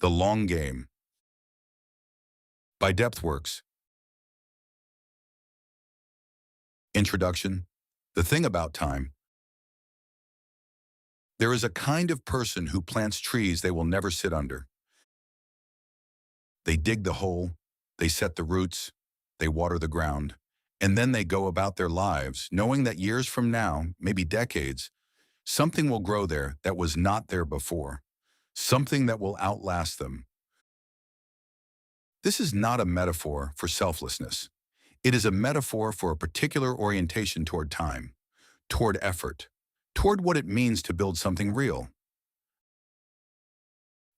The Long Game by Depthworks. Introduction. The thing about time. There is a kind of person who plants trees they will never sit under. They dig the hole, they set the roots, they water the ground, and then they go about their lives knowing that years from now, maybe decades, something will grow there that was not there before, something that will outlast them. This is not a metaphor for selflessness. It is a metaphor for a particular orientation toward time, toward effort, toward what it means to build something real.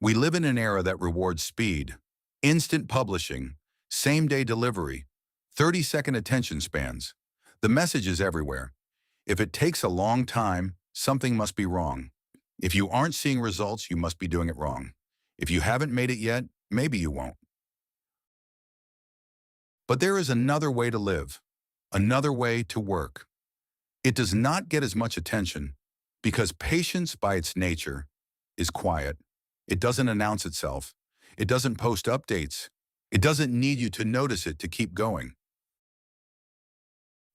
We live in an era that rewards speed, instant publishing, same-day delivery, 30-second attention spans. The message is everywhere. If it takes a long time, something must be wrong. If you aren't seeing results, you must be doing it wrong. If you haven't made it yet, maybe you won't. But there is another way to live, another way to work. It does not get as much attention because patience by its nature is quiet. It doesn't announce itself. It doesn't post updates. It doesn't need you to notice it to keep going.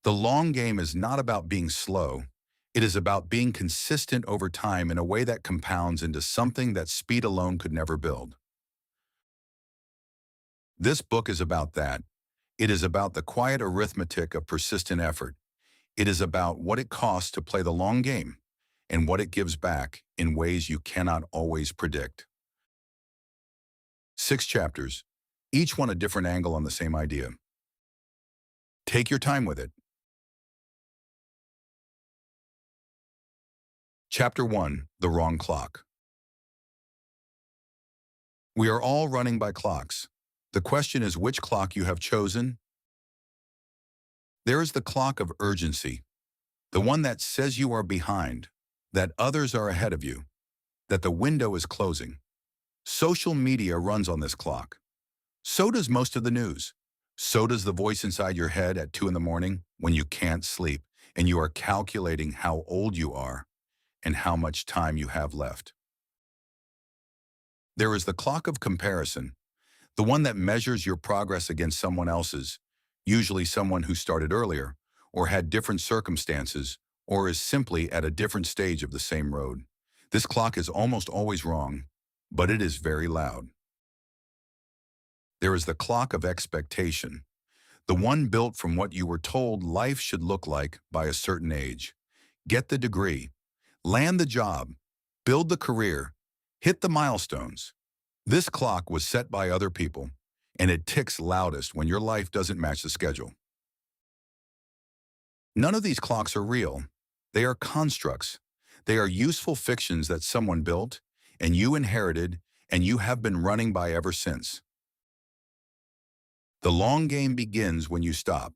The long game is not about being slow. It is about being consistent over time in a way that compounds into something that speed alone could never build. This book is about that. It is about the quiet arithmetic of persistent effort. It is about what it costs to play the long game and what it gives back in ways you cannot always predict. 6 chapters, each one a different angle on the same idea. Take your time with it. Chapter 1, The Wrong Clock. We are all running by clocks. The question is which clock you have chosen. There is the clock of urgency, the one that says you are behind, that others are ahead of you, that the window is closing. Social media runs on this clock. So does most of the news. So does the voice inside your head at 2 in the morning when you can't sleep and you are calculating how old you are and how much time you have left. There is the clock of comparison, the one that measures your progress against someone else's, usually someone who started earlier, or had different circumstances, or is simply at a different stage of the same road. This clock is almost always wrong, but it is very loud. There is the clock of expectation, the one built from what you were told life should look like by a certain age. Get the degree, land the job, build the career, hit the milestones. This clock was set by other people, and it ticks loudest when your life doesn't match the schedule. None of these clocks are real. They are constructs. They are useful fictions that someone built, and you inherited, and you have been running by ever since. The long game begins when you stop,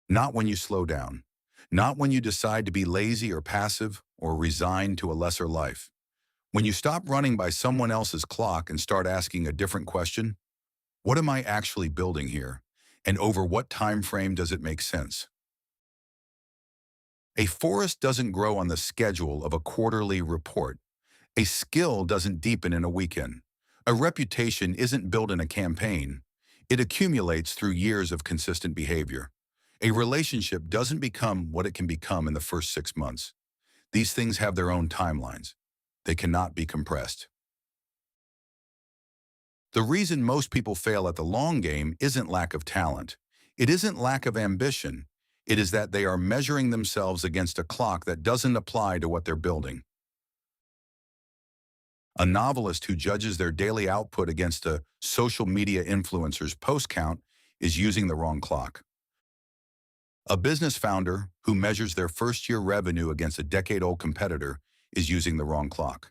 not when you slow down, not when you decide to be lazy or passive or resign to a lesser life. When you stop running by someone else's clock and start asking a different question, what am I actually building here? And over what time frame does it make sense? A forest doesn't grow on the schedule of a quarterly report. A skill doesn't deepen in a weekend. A reputation isn't built in a campaign. It accumulates through years of consistent behavior. A relationship doesn't become what it can become in the first 6 months. These things have their own timelines. They cannot be compressed. The reason most people fail at the long game isn't lack of talent. It isn't lack of ambition. It is that they are measuring themselves against a clock that doesn't apply to what they're building. A novelist who judges their daily output against a social media influencer's post count is using the wrong clock. A business founder who measures their first-year revenue against a decade-old competitor is using the wrong clock.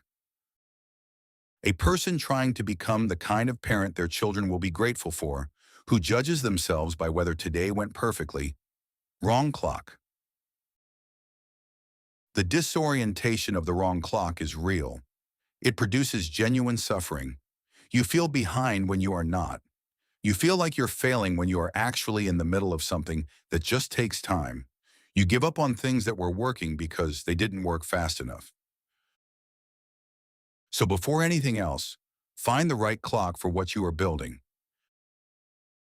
A person trying to become the kind of parent their children will be grateful for, who judges themselves by whether today went perfectly, wrong clock. The disorientation of the wrong clock is real. It produces genuine suffering. You feel behind when you are not. You feel like you're failing when you are actually in the middle of something that just takes time. You give up on things that were working because they didn't work fast enough. So before anything else, Find the right clock for what you are building.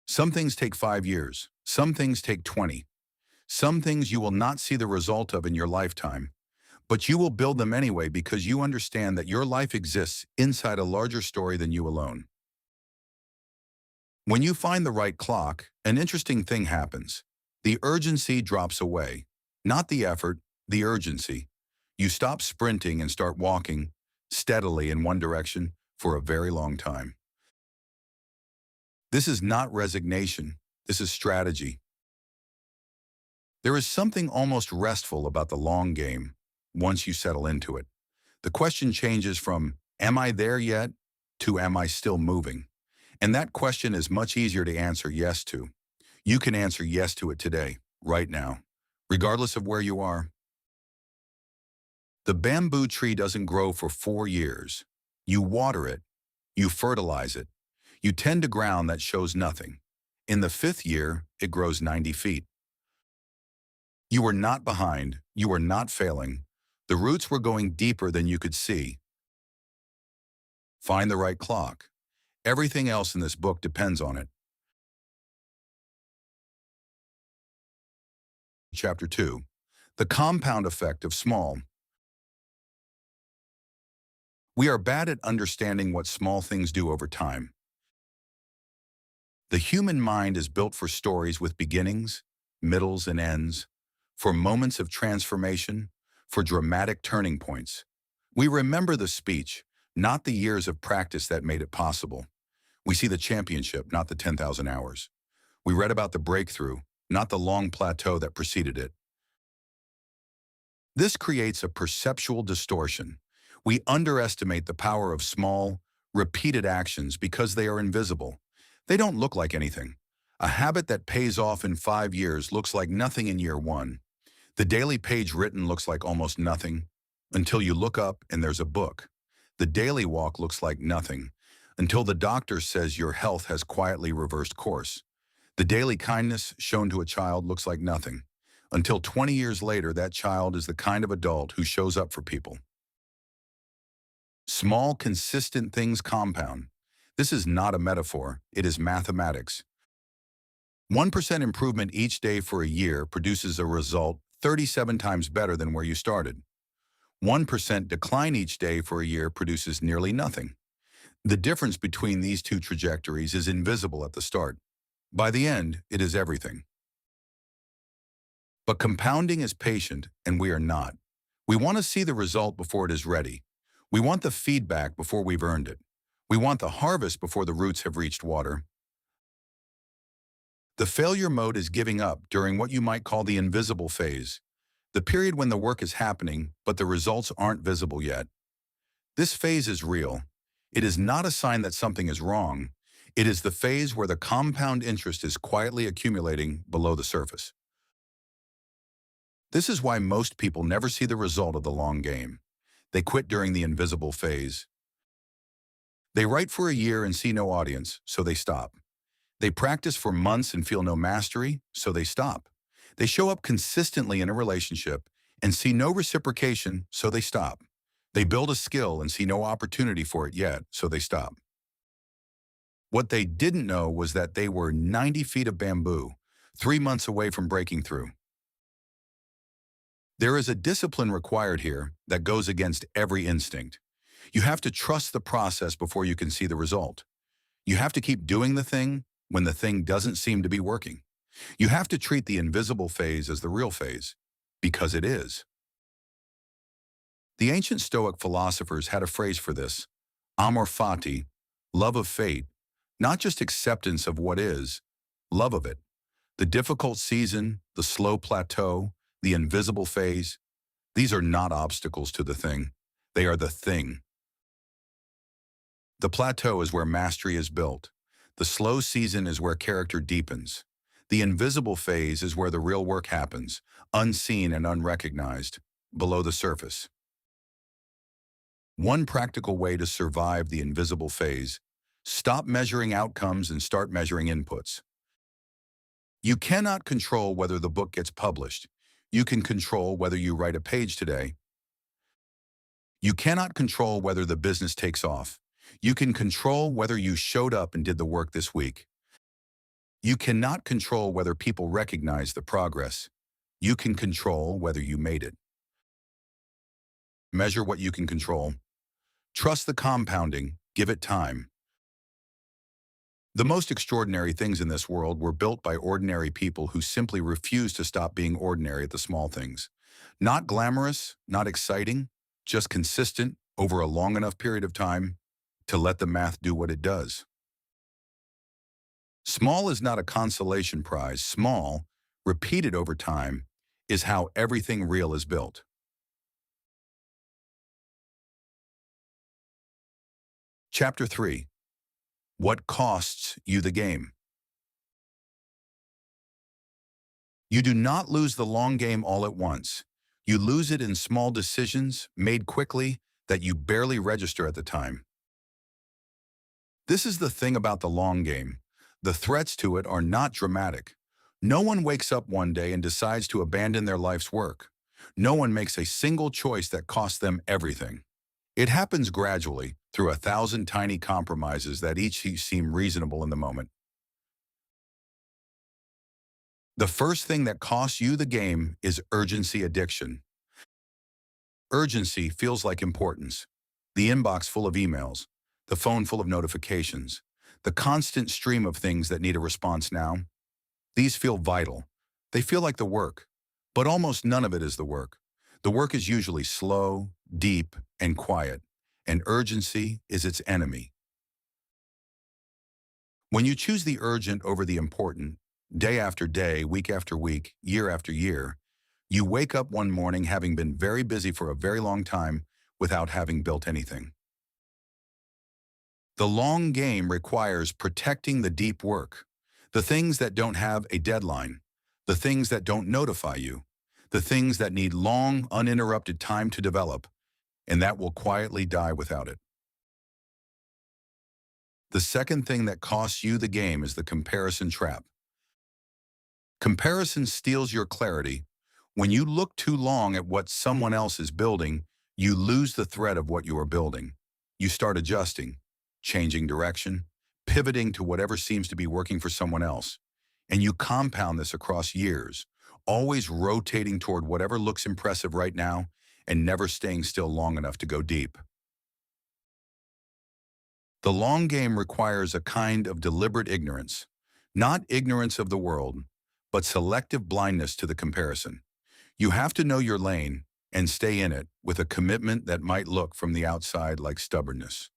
Some things take 5 years. Some things take 20. Some things you will not see the result of in your lifetime, but you will build them anyway because you understand that your life exists inside a larger story than you alone. When you find the right clock, an interesting thing happens. The urgency drops away. Not the effort, the urgency. You stop sprinting and start walking steadily in one direction for a very long time. This is not resignation. This is strategy. There is something almost restful about the long game once you settle into it. The question changes from, am I there yet, to am I still moving? And that question is much easier to answer yes to. You can answer yes to it today, right now, regardless of where you are. The bamboo tree doesn't grow for 4 years. You water it. You fertilize it. You tend to ground that shows nothing. In the 5th year, it grows 90 feet. You were not behind. You were not failing. The roots were going deeper than you could see. Find the right clock. Everything else in this book depends on it. Chapter 2. The compound effect of small. We are bad at understanding what small things do over time. The human mind is built for stories with beginnings, middles, and ends, for moments of transformation, for dramatic turning points. We remember the speech, not the years of practice that made it possible. We see the championship, not the 10,000 hours. We read about the breakthrough, not the long plateau that preceded it. This creates a perceptual distortion. We underestimate the power of small, repeated actions because they are invisible. They don't look like anything. A habit that pays off in 5 years looks like nothing in year 1. The daily page written looks like almost nothing until you look up and there's a book. The daily walk looks like nothing until the doctor says your health has quietly reversed course. The daily kindness shown to a child looks like nothing until 20 years later that child is the kind of adult who shows up for people. Small, consistent things compound. This is not a metaphor, it is mathematics. 1% improvement each day for a year produces a result 37 times better than where you started. 1% decline each day for a year produces nearly nothing. The difference between these two trajectories is invisible at the start. By the end, it is everything. But compounding is patient, and we are not. We want to see the result before it is ready. We want the feedback before we've earned it. We want the harvest before the roots have reached water. The failure mode is giving up during what you might call the invisible phase, the period when the work is happening, but the results aren't visible yet. This phase is real. It is not a sign that something is wrong. It is the phase where the compound interest is quietly accumulating below the surface. This is why most people never see the result of the long game. They quit during the invisible phase. They write for a year and see no audience, so they stop. They practice for months and feel no mastery, so they stop. They show up consistently in a relationship and see no reciprocation, so they stop. They build a skill and see no opportunity for it yet, so they stop. What they didn't know was that they were 90 feet of bamboo, 3 months away from breaking through. There is a discipline required here that goes against every instinct. You have to trust the process before you can see the result. You have to keep doing the thing when the thing doesn't seem to be working. You have to treat the invisible phase as the real phase, because it is. The ancient Stoic philosophers had a phrase for this: amor fati, love of fate, not just acceptance of what is, love of it. The difficult season, the slow plateau, the invisible phase, these are not obstacles to the thing. They are the thing. The plateau is where mastery is built. The slow season is where character deepens. The invisible phase is where the real work happens, unseen and unrecognized, below the surface. One practical way to survive the invisible phase: stop measuring outcomes and start measuring inputs. You cannot control whether the book gets published. You can control whether you write a page today. You cannot control whether the business takes off. You can control whether you showed up and did the work this week. You cannot control whether people recognize the progress. You can control whether you made it. Measure what you can control. Trust the compounding. Give it time. The most extraordinary things in this world were built by ordinary people who simply refused to stop being ordinary at the small things. Not glamorous, not exciting, just consistent over a long enough period of time to let the math do what it does. Small is not a consolation prize. Small, repeated over time, is how everything real is built. Chapter 3. What costs you the game? You do not lose the long game all at once. You lose it in small decisions made quickly that you barely register at the time. This is the thing about the long game. The threats to it are not dramatic. No one wakes up one day and decides to abandon their life's work. No one makes a single choice that costs them everything. It happens gradually, through 1,000 tiny compromises that each seem reasonable in the moment. The first thing that costs you the game is urgency addiction. Urgency feels like importance. The inbox full of emails, the phone full of notifications, the constant stream of things that need a response now. These feel vital. They feel like the work, but almost none of it is the work. The work is usually slow, deep, and quiet, and urgency is its enemy. When you choose the urgent over the important, day after day, week after week, year after year, you wake up one morning having been very busy for a very long time without having built anything. The long game requires protecting the deep work, the things that don't have a deadline, the things that don't notify you, the things that need long, uninterrupted time to develop, and that will quietly die without it. The second thing that costs you the game is the comparison trap. Comparison steals your clarity. When you look too long at what someone else is building, you lose the thread of what you are building. You start adjusting, changing direction, pivoting to whatever seems to be working for someone else. And you compound this across years, always rotating toward whatever looks impressive right now and never staying still long enough to go deep. The long game requires a kind of deliberate ignorance, not ignorance of the world, but selective blindness to the comparison. You have to know your lane and stay in it with a commitment that might look from the outside like stubbornness.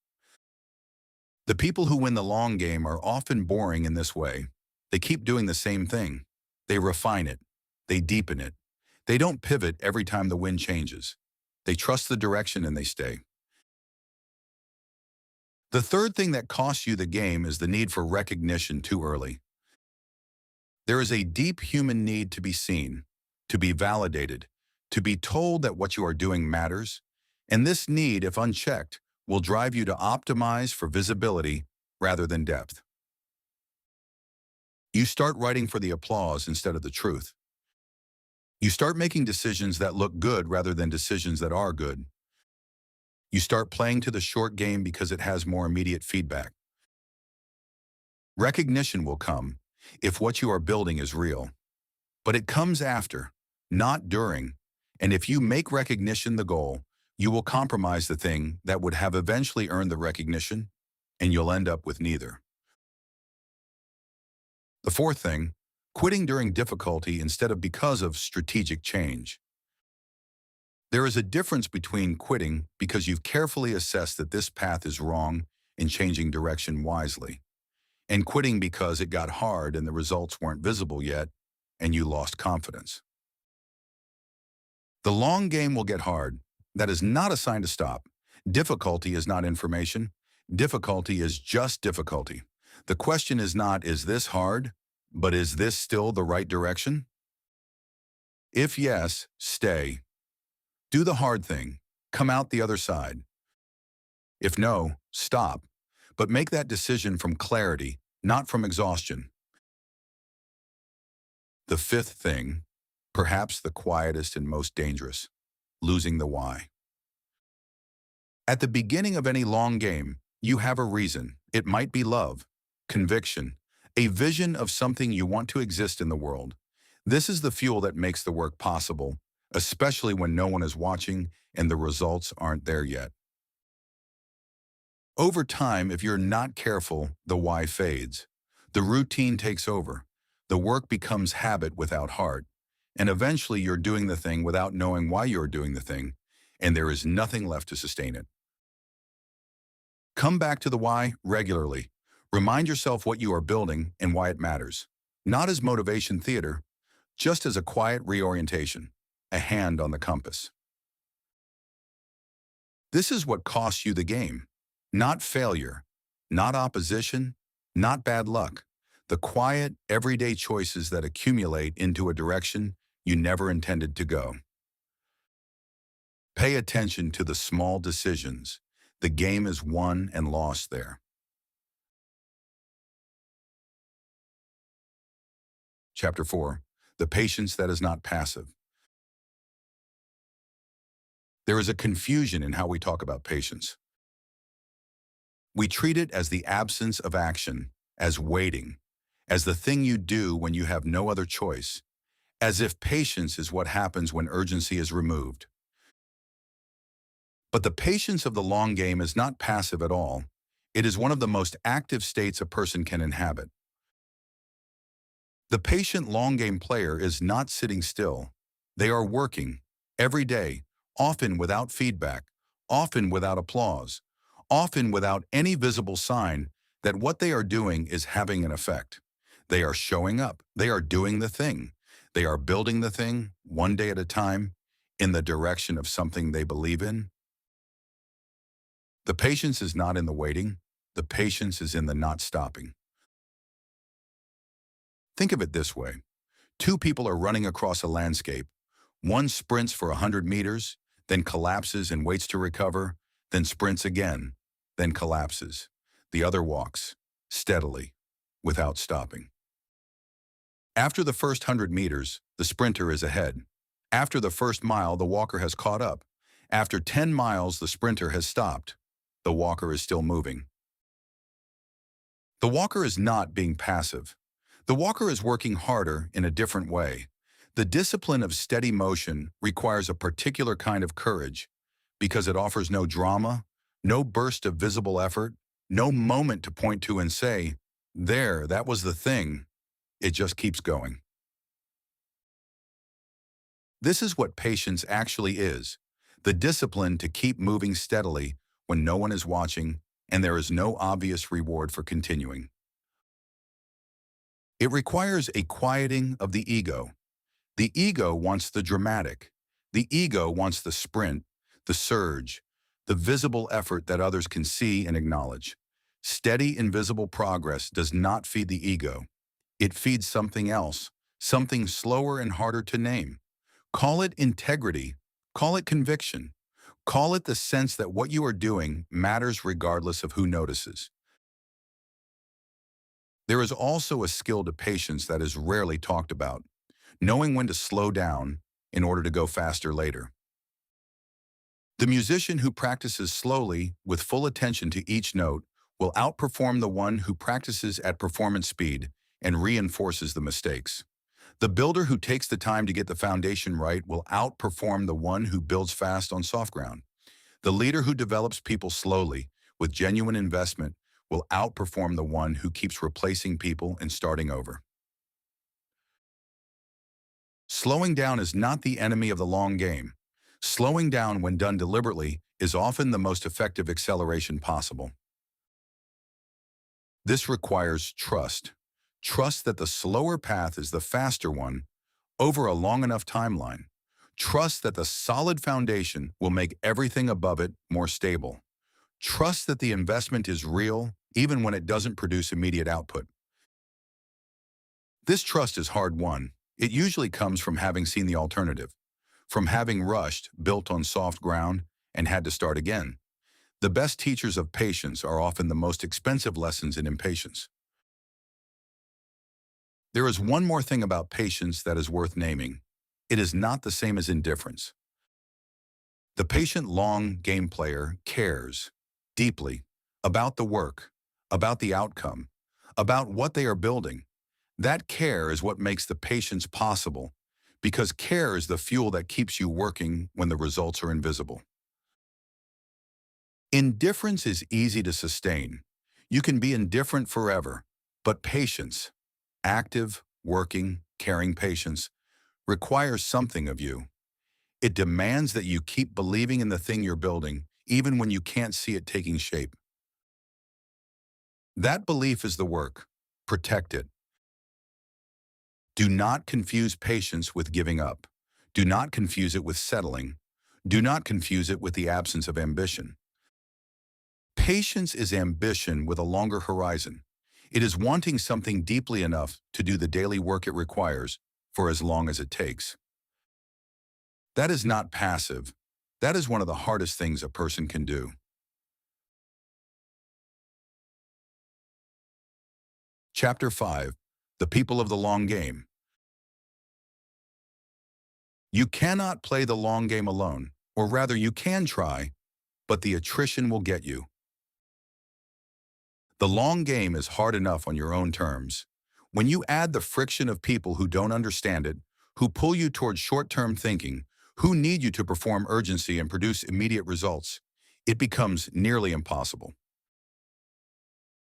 The people who win the long game are often boring in this way. They keep doing the same thing. They refine it. They deepen it. They don't pivot every time the wind changes. They trust the direction and they stay. The third thing that costs you the game is the need for recognition too early. There is a deep human need to be seen, to be validated, to be told that what you are doing matters, and this need, if unchecked, will drive you to optimize for visibility rather than depth. You start writing for the applause instead of the truth. You start making decisions that look good rather than decisions that are good. You start playing to the short game because it has more immediate feedback. Recognition will come if what you are building is real. But it comes after, not during. And if you make recognition the goal, you will compromise the thing that would have eventually earned the recognition, and you'll end up with neither. The fourth thing, quitting during difficulty instead of because of strategic change. There is a difference between quitting because you've carefully assessed that this path is wrong and changing direction wisely, and quitting because it got hard and the results weren't visible yet, and you lost confidence. The long game will get hard. That is not a sign to stop. Difficulty is not information. Difficulty is just difficulty. The question is not, is this hard? But is this still the right direction? If yes, stay. Do the hard thing. Come out the other side. If no, stop. But make that decision from clarity, not from exhaustion. The fifth thing, perhaps the quietest and most dangerous, losing the why. At the beginning of any long game, You have a reason. It might be love, conviction, a vision of something you want to exist in the world. This is the fuel that makes the work possible, especially when no one is watching and the results aren't there yet. Over time, if you're not careful, the why fades. The routine takes over. The work becomes habit without heart. And eventually you're doing the thing without knowing why you're doing the thing, and there is nothing left to sustain it. Come back to the why regularly. Remind yourself what you are building and why it matters. Not as motivation theater, just as a quiet reorientation, a hand on the compass. This is what costs you the game. Not failure, not opposition, not bad luck. The quiet, everyday choices that accumulate into a direction you never intended to go. Pay attention to the small decisions. The game is won and lost there. Chapter 4. The patience that is not passive. There is a confusion in how we talk about patience. We treat it as the absence of action, as waiting, as the thing you do when you have no other choice, as if patience is what happens when urgency is removed. But the patience of the long game is not passive at all. It is one of the most active states a person can inhabit. The patient long game player is not sitting still. They are working, every day, often without feedback, often without applause, often without any visible sign that what they are doing is having an effect. They are showing up. They are doing the thing. They are building the thing, one day at a time, in the direction of something they believe in. The patience is not in the waiting. The patience is in the not stopping. Think of it this way. Two people are running across a landscape. One sprints for 100 meters, then collapses and waits to recover, then sprints again, then collapses. The other walks, steadily, without stopping. After the first 100 meters, the sprinter is ahead. After the first mile, the walker has caught up. After 10 miles, the sprinter has stopped. The walker is still moving. The walker is not being passive. The walker is working harder in a different way. The discipline of steady motion requires a particular kind of courage because it offers no drama, no burst of visible effort, no moment to point to and say, "There, that was the thing." It just keeps going. This is what patience actually is, the discipline to keep moving steadily when no one is watching and there is no obvious reward for continuing. It requires a quieting of the ego. The ego wants the dramatic. The ego wants the sprint, the surge, the visible effort that others can see and acknowledge. Steady, invisible progress does not feed the ego. It feeds something else, something slower and harder to name. Call it integrity. Call it conviction. Call it the sense that what you are doing matters regardless of who notices. There is also a skill to patience that is rarely talked about, knowing when to slow down in order to go faster later. The musician who practices slowly with full attention to each note will outperform the one who practices at performance speed and reinforces the mistakes. The builder who takes the time to get the foundation right will outperform the one who builds fast on soft ground. The leader who develops people slowly with genuine investment will outperform the one who keeps replacing people and starting over. Slowing down is not the enemy of the long game. Slowing down when done deliberately is often the most effective acceleration possible. This requires trust. Trust that the slower path is the faster one over a long enough timeline. Trust that the solid foundation will make everything above it more stable. Trust that the investment is real even when it doesn't produce immediate output. This trust is hard-won. It usually comes from having seen the alternative, from having rushed, built on soft ground, and had to start again. The best teachers of patience are often the most expensive lessons in impatience. There is one more thing about patience that is worth naming. It is not the same as indifference. The patient long game player cares deeply about the work, about the outcome, about what they are building. That care is what makes the patience possible, because care is the fuel that keeps you working when the results are invisible. Indifference is easy to sustain. You can be indifferent forever, but patience, active, working, caring patience, requires something of you. It demands that you keep believing in the thing you're building, even when you can't see it taking shape. That belief is the work. Protect it. Do not confuse patience with giving up. Do not confuse it with settling. Do not confuse it with the absence of ambition. Patience is ambition with a longer horizon. It is wanting something deeply enough to do the daily work it requires for as long as it takes. That is not passive. That is one of the hardest things a person can do. Chapter 5. The People of the Long Game. You cannot play the long game alone, or rather you can try, but the attrition will get you. The long game is hard enough on your own terms. When you add the friction of people who don't understand it, who pull you towards short-term thinking, who need you to perform urgency and produce immediate results, it becomes nearly impossible.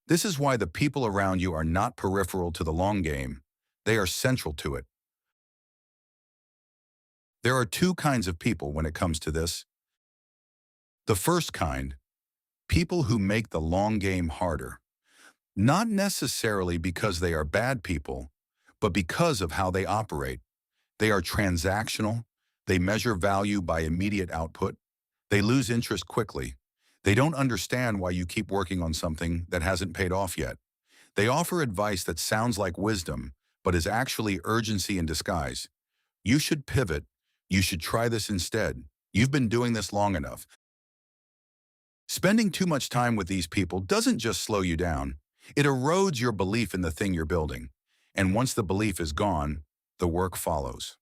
This is why the people around you are not peripheral to the long game. They are central to it. There are two kinds of people when it comes to this. The first kind, people who make the long game harder. Not necessarily because they are bad people, but because of how they operate. They are transactional. They measure value by immediate output. They lose interest quickly. They don't understand why you keep working on something that hasn't paid off yet. They offer advice that sounds like wisdom, but is actually urgency in disguise. You should pivot. You should try this instead. You've been doing this long enough. Spending too much time with these people doesn't just slow you down. It erodes your belief in the thing you're building. And once the belief is gone, the work follows.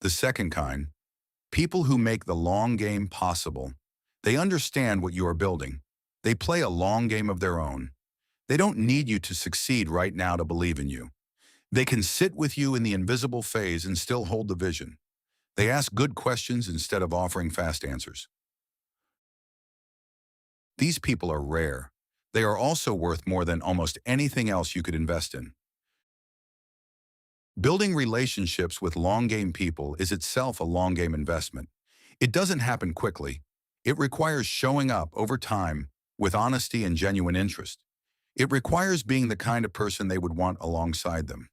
The second kind, people who make the long game possible. They understand what you are building. They play a long game of their own. They don't need you to succeed right now to believe in you. They can sit with you in the invisible phase and still hold the vision. They ask good questions instead of offering fast answers. These people are rare. They are also worth more than almost anything else you could invest in. Building relationships with long-game people is itself a long-game investment. It doesn't happen quickly. It requires showing up over time with honesty and genuine interest. It requires being the kind of person they would want alongside them,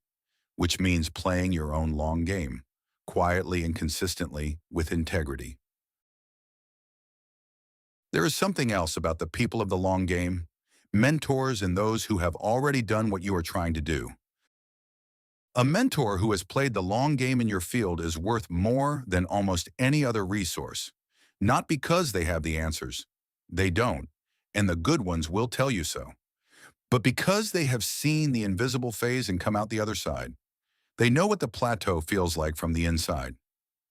which means playing your own long game, quietly and consistently with integrity. There is something else about the people of the long game, mentors and those who have already done what you are trying to do. A mentor who has played the long game in your field is worth more than almost any other resource. Not because they have the answers. They don't, and the good ones will tell you so. But because they have seen the invisible phase and come out the other side. They know what the plateau feels like from the inside.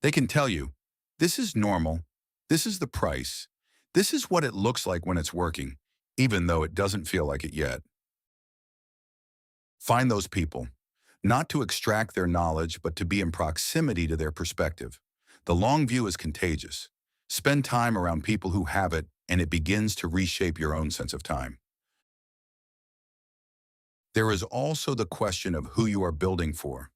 They can tell you, this is normal, this is the price, this is what it looks like when it's working, even though it doesn't feel like it yet. Find those people, not to extract their knowledge, but to be in proximity to their perspective. The long view is contagious. Spend time around people who have it, and it begins to reshape your own sense of time. There is also the question of who you are building for.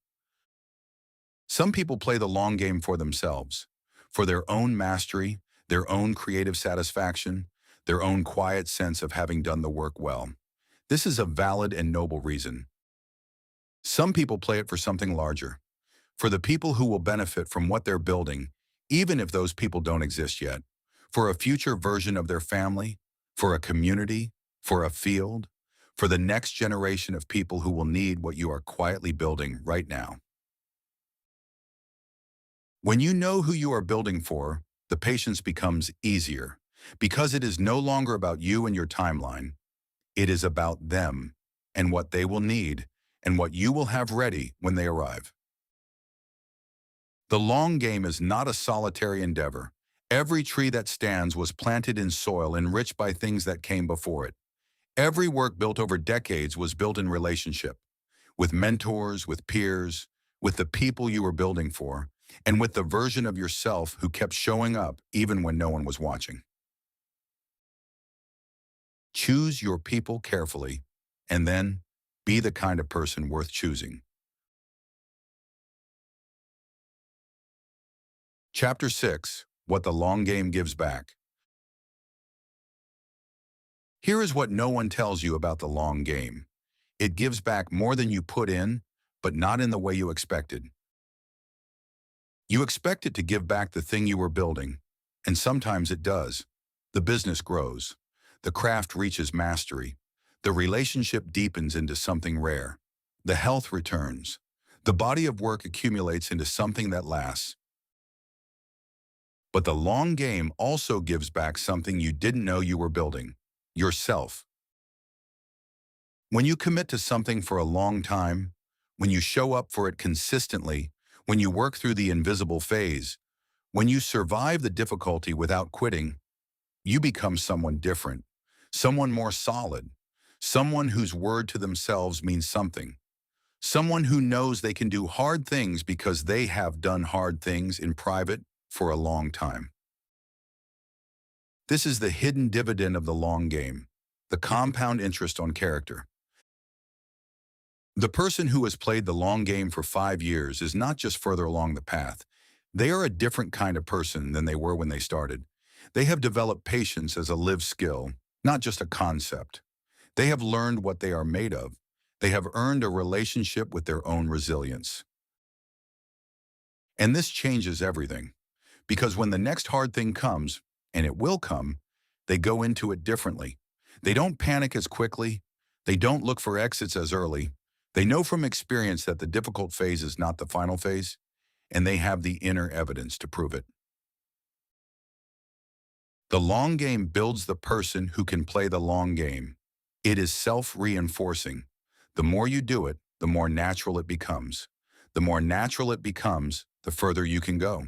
Some people play the long game for themselves, for their own mastery, their own creative satisfaction, their own quiet sense of having done the work well. This is a valid and noble reason. Some people play it for something larger, for the people who will benefit from what they're building, even if those people don't exist yet, for a future version of their family, for a community, for a field, for the next generation of people who will need what you are quietly building right now. When you know who you are building for, the patience becomes easier, because it is no longer about you and your timeline. It is about them and what they will need and what you will have ready when they arrive. The long game is not a solitary endeavor. Every tree that stands was planted in soil enriched by things that came before it. Every work built over decades was built in relationship, with mentors, with peers, with the people you were building for, and with the version of yourself who kept showing up even when no one was watching. Choose your people carefully, and then be the kind of person worth choosing. Chapter 6, What the Long Game Gives Back. Here is what no one tells you about the long game. It gives back more than you put in, but not in the way you expected. You expect it to give back the thing you were building, and sometimes it does. The business grows. The craft reaches mastery. The relationship deepens into something rare. The health returns. The body of work accumulates into something that lasts. But the long game also gives back something you didn't know you were building: yourself. When you commit to something for a long time, when you show up for it consistently, when you work through the invisible phase, when you survive the difficulty without quitting, you become someone different, someone more solid, someone whose word to themselves means something, someone who knows they can do hard things because they have done hard things in private for a long time. This is the hidden dividend of the long game, the compound interest on character. The person who has played the long game for 5 years is not just further along the path. They are a different kind of person than they were when they started. They have developed patience as a lived skill, not just a concept. They have learned what they are made of. They have earned a relationship with their own resilience. And this changes everything. Because when the next hard thing comes, and it will come, they go into it differently. They don't panic as quickly. They don't look for exits as early. They know from experience that the difficult phase is not the final phase, and they have the inner evidence to prove it. The long game builds the person who can play the long game. It is self-reinforcing. The more you do it, the more natural it becomes. The more natural it becomes, the further you can go.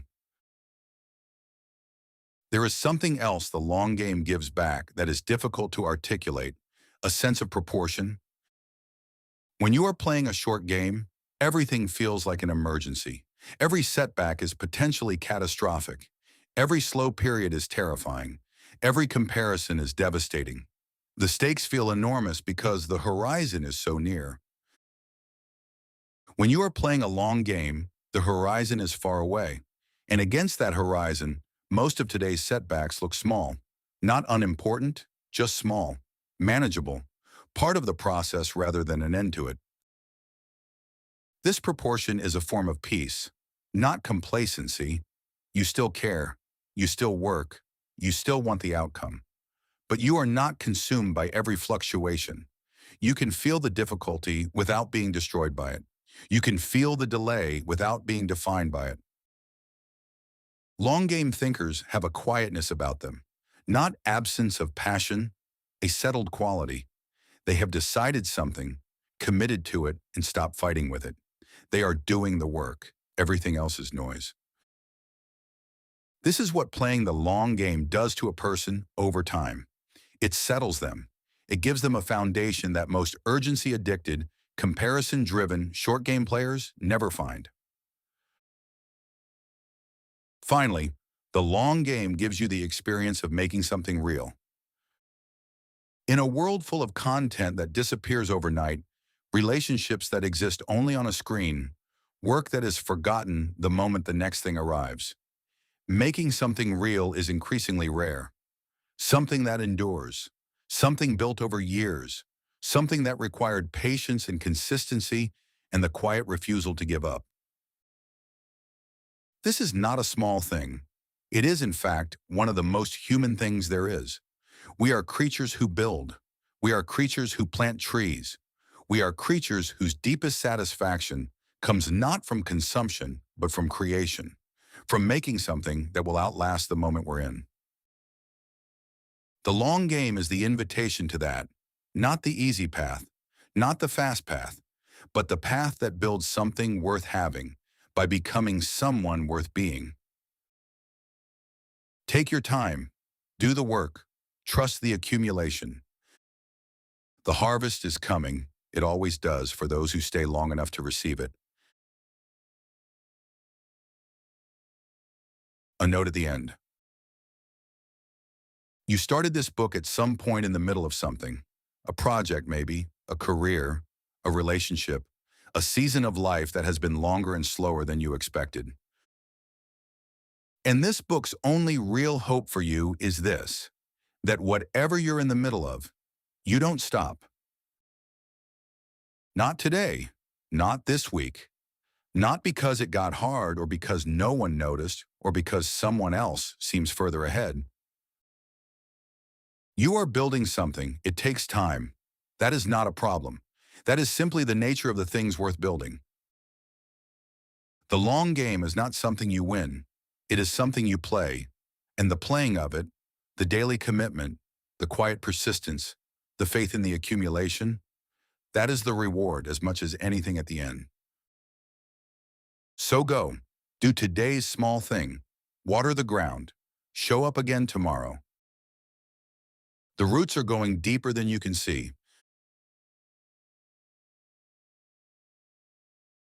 There is something else the long game gives back that is difficult to articulate: a sense of proportion. When you are playing a short game, everything feels like an emergency. Every setback is potentially catastrophic. Every slow period is terrifying. Every comparison is devastating. The stakes feel enormous because the horizon is so near. When you are playing a long game, the horizon is far away. And against that horizon, most of today's setbacks look small. Not unimportant, just small, manageable, part of the process rather than an end to it. This proportion is a form of peace, not complacency. You still care, you still work, you still want the outcome. But you are not consumed by every fluctuation. You can feel the difficulty without being destroyed by it. You can feel the delay without being defined by it. Long game thinkers have a quietness about them, not absence of passion, a settled quality. They have decided something, committed to it, and stopped fighting with it. They are doing the work. Everything else is noise. This is what playing the long game does to a person over time. It settles them. It gives them a foundation that most urgency-addicted, comparison-driven, short game players never find. Finally, the long game gives you the experience of making something real. In a world full of content that disappears overnight, relationships that exist only on a screen, work that is forgotten the moment the next thing arrives, making something real is increasingly rare. Something that endures, something built over years, something that required patience and consistency and the quiet refusal to give up. This is not a small thing. It is, in fact, one of the most human things there is. We are creatures who build. We are creatures who plant trees. We are creatures whose deepest satisfaction comes not from consumption, but from creation, from making something that will outlast the moment we're in. The long game is the invitation to that, not the easy path, not the fast path, but the path that builds something worth having by becoming someone worth being. Take your time. Do the work. Trust the accumulation. The harvest is coming. It always does for those who stay long enough to receive it. A note at the end. You started this book at some point in the middle of something. A project maybe, a career, a relationship, a season of life that has been longer and slower than you expected. And this book's only real hope for you is this, that whatever you're in the middle of, you don't stop. Not today, not this week, not because it got hard or because no one noticed or because someone else seems further ahead. You are building something. It takes time. That is not a problem. That is simply the nature of the things worth building. The long game is not something you win. It is something you play. And the playing of it, the daily commitment, the quiet persistence, the faith in the accumulation, that is the reward as much as anything at the end. So go. Do today's small thing. Water the ground. Show up again tomorrow. The roots are going deeper than you can see.